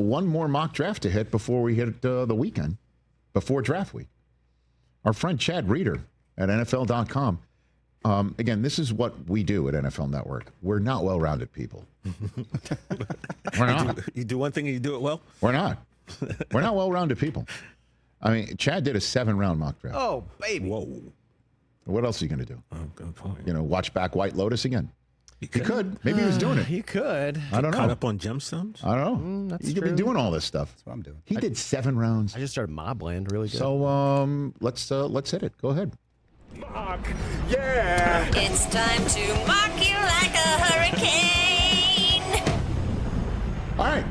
one more mock draft to hit before we hit the weekend, before draft week. Our friend Chad Reuter at NFL.com. Again, this is what we do at NFL Network. We're not well-rounded people. We're not. You do one thing and you do it well? We're not. We're not well-rounded people. I mean, Chad did a 7-round mock draft. Oh, baby. Whoa. What else are you going to do? Oh, good point. Watch back White Lotus again? He could. Maybe he was doing it. He could. I don't know. Caught up on gemstones? I don't know. That's You could be true. doing all this stuff. That's what I'm doing. He did 7 rounds. I just started Mobland. Really good. So let's hit it. Go ahead. Mock, yeah! It's time to mock you like a hurricane. All right.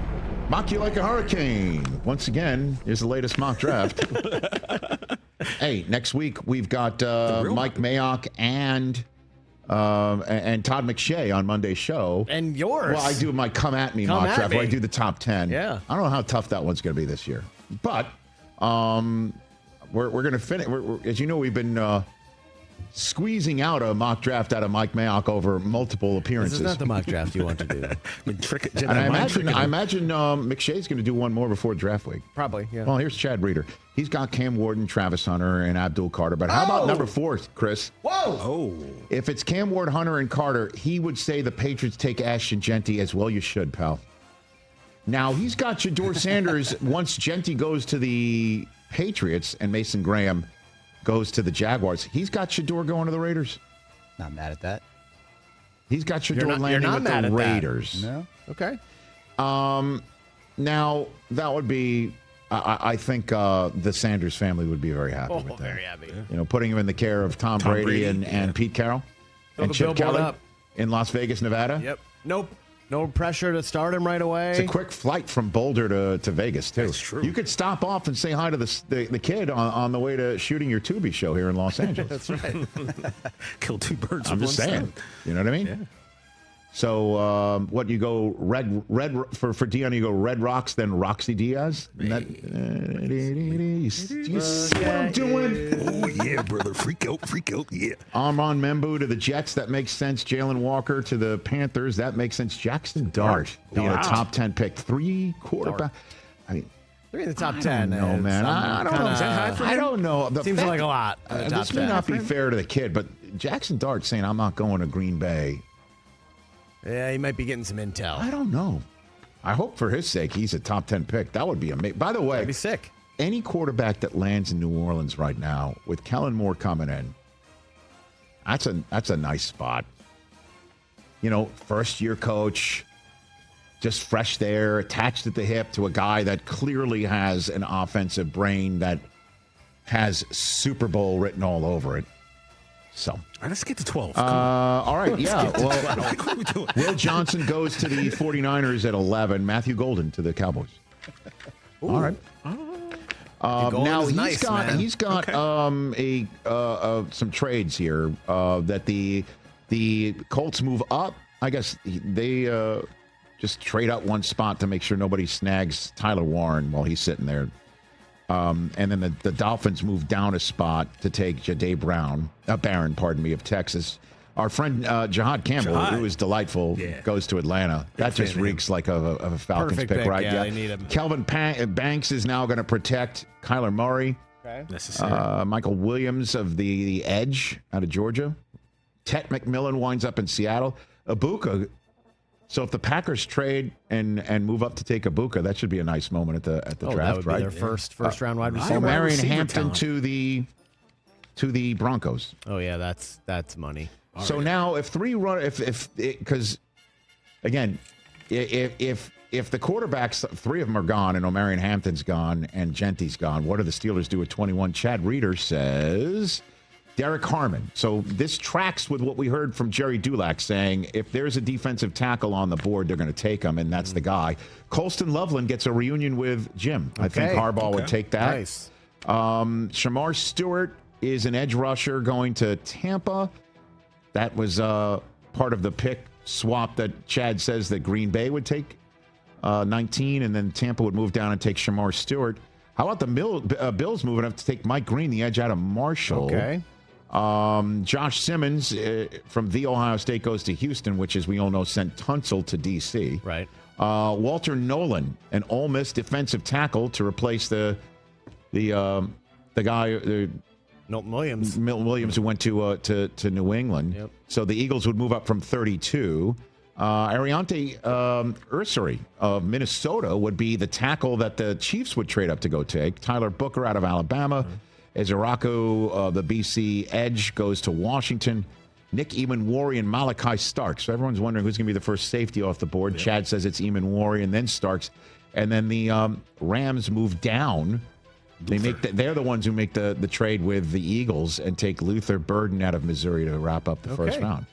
Mock you like a hurricane. Once again, here's the latest mock draft. Hey, next week we've got Mike Mayock and Todd McShay on Monday's show. And yours. Well, I do my Come At Me Come mock at draft me. where I do the top 10. Yeah. I don't know how tough that one's going to be this year. But we're going to finish. As you know, we've been squeezing out a mock draft out of Mike Mayock over multiple appearances. This is not the mock draft you want to do. And I imagine McShay's going to do one more before draft week. Probably, yeah. Well, here's Chad Reuter. He's got Cam Ward, Travis Hunter, and Abdul Carter. But how about number 4, Chris? Whoa! Oh. If it's Cam Ward, Hunter, and Carter, he would say the Patriots take Ashton Genty as well. You should, pal. Now, he's got Shedeur Sanders once Genty goes to the Patriots and Mason Graham goes to the Jaguars. He's got Shedeur going to the Raiders. Not mad at that. He's got Shedeur you're landing not with mad the at that. Raiders. No. Okay. Now, that would be, I think the Sanders family would be very happy with that. Very happy. Putting him in the care of Tom Brady and Pete Carroll and the Chip billboard Kelly up. in Las Vegas, Nevada. Yep. Nope. No pressure to start him right away. It's a quick flight from Boulder to Vegas, too. That's true. You could stop off and say hi to the kid on the way to shooting your Tubi show here in Los Angeles. That's right. Kill 2 birds I'm with just one saying. stone. You know what I mean? Yeah. So, what, you go red for Dion, you go Red Rocks, then Roxy Diaz? You see what I'm doing? Oh, yeah, brother. Freak out, yeah. Amon Membu to the Jets. That makes sense. Jalen Walker to the Panthers. That makes sense. Jackson Dart being a top 10 pick. 3 quarterback. I mean, They're in the top 10. no, man. I don't know. Is that high for I him? don't know. The Seems fact- like a lot. in the top This may 10. not be fair to the kid, but Jackson Dart saying, I'm not going to Green Bay. Yeah, he might be getting some intel. I don't know. I hope for his sake he's a top 10 pick. That would be amazing. By the way, That'd be sick. any quarterback that lands in New Orleans right now with Kellen Moore coming in, that's a nice spot. First year coach, just fresh there, attached at the hip to a guy that clearly has an offensive brain that has Super Bowl written all over it. So, All right, let's get to 12. all right, yeah. Well, What are we doing? Will Johnson goes to the 49ers at 11. Matthew Golden to the Cowboys. All right. Golden Now is nice, man. he's got some trades here that the Colts move up. I guess they just trade up one spot to make sure nobody snags Tyler Warren while he's sitting there. And then the Dolphins move down a spot to take Jahdae Barron, of Texas. Our friend Jahad Campbell, who is delightful, goes to Atlanta. That just reeks like a Falcons Perfect pick, pick, right? yeah, they need him. Kelvin Banks is now going to protect Kyler Murray. Okay. Necessary. Michael Williams of the Edge out of Georgia. Tet McMillan winds up in Seattle. Ibuka. So if the Packers trade and move up to take Ibuka, that should be a nice moment at the draft, that would be right? their first round wide receiver. Marion Hampton to the Broncos. Oh yeah, that's money. So now if because again, if the quarterbacks, 3 of them are gone and Omarion Hampton's gone and Genty's gone, what do the Steelers do at 21? Chad Reuter says Derek Harmon. So this tracks with what we heard from Jerry Dulac saying if there's a defensive tackle on the board, they're going to take him, and that's the guy. Colston Loveland gets a reunion with Jim. I think Harbaugh would take that. Nice. Shamar Stewart is an edge rusher going to Tampa. That was part of the pick swap that Chad says that Green Bay would take 19, and then Tampa would move down and take Shamar Stewart. How about the Bills moving up to take Mike Green, the edge out of Marshall? Okay. Josh Simmons from The Ohio State goes to Houston, which, as we all know, sent Tunsil to D.C. Right. Walter Nolan, an Ole Miss defensive tackle to replace the guy Milton Williams. Milton Williams, who went to New England. Yep. So the Eagles would move up from 32. Ariante Ursary of Minnesota would be the tackle that the Chiefs would trade up to go take. Tyler Booker out of Alabama. Ezeraku, the BC edge, goes to Washington. Nick Eamon-Warry and Malachi Starks. So everyone's wondering who's going to be the first safety off the board. Yep. Chad says it's Eamon-Warry and then Starks. And then the Rams move down. They're the ones who make the trade with the Eagles and take Luther Burden out of Missouri to wrap up the first round.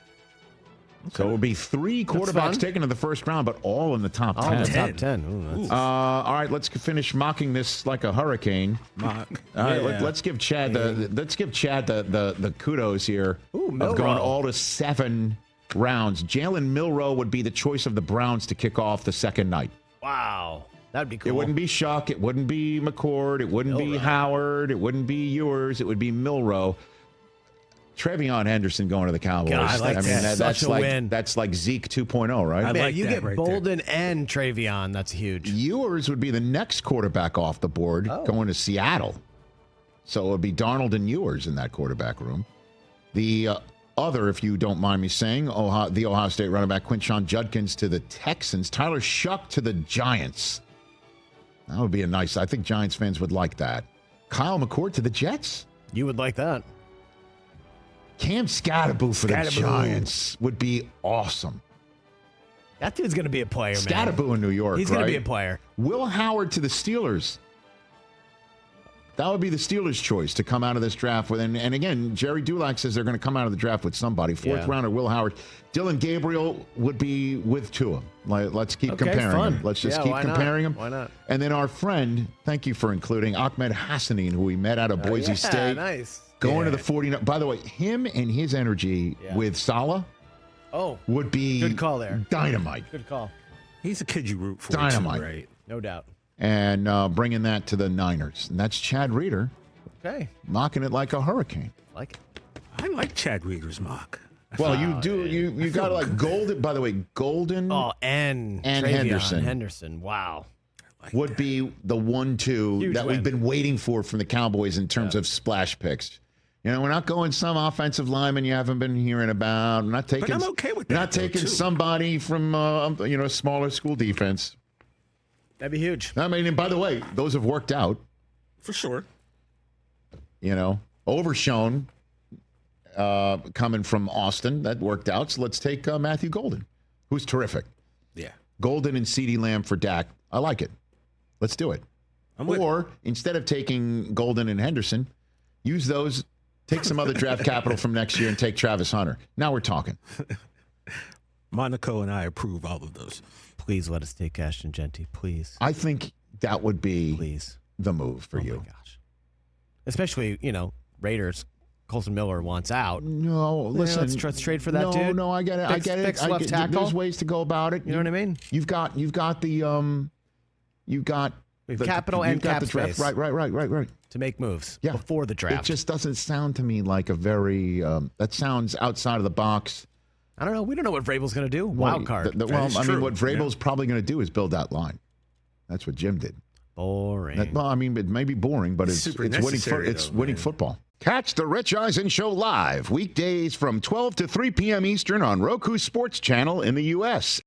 Okay. So it will be 3 quarterbacks taken in the first round, but all in the top 10. Oh, top 10. Ooh, all right, let's finish mocking this like a hurricane. Mock. All right, let's give Chad the kudos here of going all to 7 rounds. Jalen Milroe would be the choice of the Browns to kick off the second night. Wow. That'd be cool. It wouldn't be Shuck. It wouldn't be McCord. It wouldn't be Howard. It wouldn't be yours. It would be Milroe. Trevion Henderson going to the Cowboys. God, that's like win. That's like Zeke 2.0, right? Man, you get Bolden and Trevion. That's huge. Ewers would be the next quarterback off the board going to Seattle. So it would be Darnold and Ewers in that quarterback room. The other, if you don't mind me saying, the Ohio State running back Quinshon Judkins to the Texans. Tyler Shuck to the Giants. That would be I think Giants fans would like that. Kyle McCord to the Jets. You would like that. Cam Scatterboo for the Giants would be awesome. That dude's going to be a player, man. Scatterboo in New York, He's going to be a player. Will Howard to the Steelers. That would be the Steelers' choice to come out of this draft with. And again, Jerry Dulac says they're going to come out of the draft with somebody. Fourth rounder, Will Howard. Dylan Gabriel would be with Tua. Let's keep comparing them. Let's just keep comparing them. Why not? And then our friend, thank you for including Ahmed Hassanin, who we met out of Boise State. Nice. Going to the 49. By the way, him and his energy with Saleh would be good call there. Dynamite. Good call. He's a kid you root for. Dynamite. Too, right? No doubt. And bringing that to the Niners. And that's Chad Reuter. Okay. Knocking it like a hurricane. Like it. I like Chad Reuter's mock. Well, you do. You got like Golden. By the way, Golden. And Henderson. Henderson. Wow. Would be the 1-2 that we've been waiting for from the Cowboys in terms of splash picks. You know, we're not going some offensive lineman you haven't been hearing about. We're not taking. But I'm okay with that. Not taking somebody from a smaller school defense. That'd be huge. I mean, and by the way, those have worked out for sure. You know, Overshown coming from Austin, that worked out. So let's take Matthew Golden, who's terrific. Yeah, Golden and CeeDee Lamb for Dak. I like it. Let's do it. Or instead of taking Golden and Henderson, use those. Take some other draft capital from next year and take Travis Hunter. Now we're talking. Monaco and I approve all of those. Please let us take Ashton Genty, please. I think that would be the move for you. Oh, my gosh. Especially, Raiders. Colton Miller wants out. No, listen. Let's trade for that dude. No, I get it. I get it. Fix left tackle. There's ways to go about it. You know what I mean? You've got the capital and cap space. Right. To make moves before the draft. It just doesn't sound to me like a very that sounds outside of the box. I don't know. We don't know what Vrabel's going to do. Wild card. What Vrabel's probably going to do is build that line. That's what Jim did. Boring. It may be boring, but it's winning football. Catch the Rich Eisen Show live weekdays from 12 to 3 p.m. Eastern on Roku Sports Channel in the U.S.